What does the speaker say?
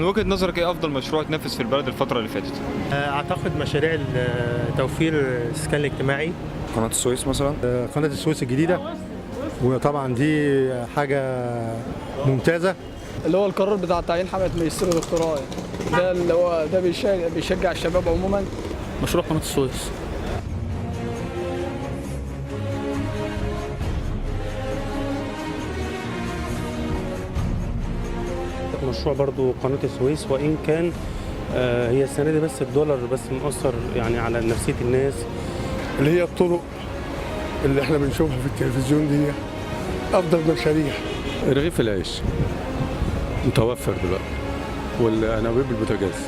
وجهة نظرك ايه افضل مشروع اتنفذ في البلد الفترة اللي فاتت؟ اعتقد مشاريع توفير الاسكان الاجتماعي. قناة السويس مثلا. قناة السويس الجديدة، وطبعا دي حاجة ممتازة. اللي هو القرار بتاع تعيين حملة ماجستير ودكتوراه، ده اللي هو ده بيشجع الشباب عموما. مشروع قناة السويس. مشروع برضو قناة السويس، وإن كان هي السنة دي بس الدولار بس مؤثر يعني على نفسية الناس. اللي هي الطرق اللي احنا بنشوفها في التلفزيون دي أفضل مشاريع. رغيف العيش متوفر دلوقتي، والأنابيب البوتاجاز.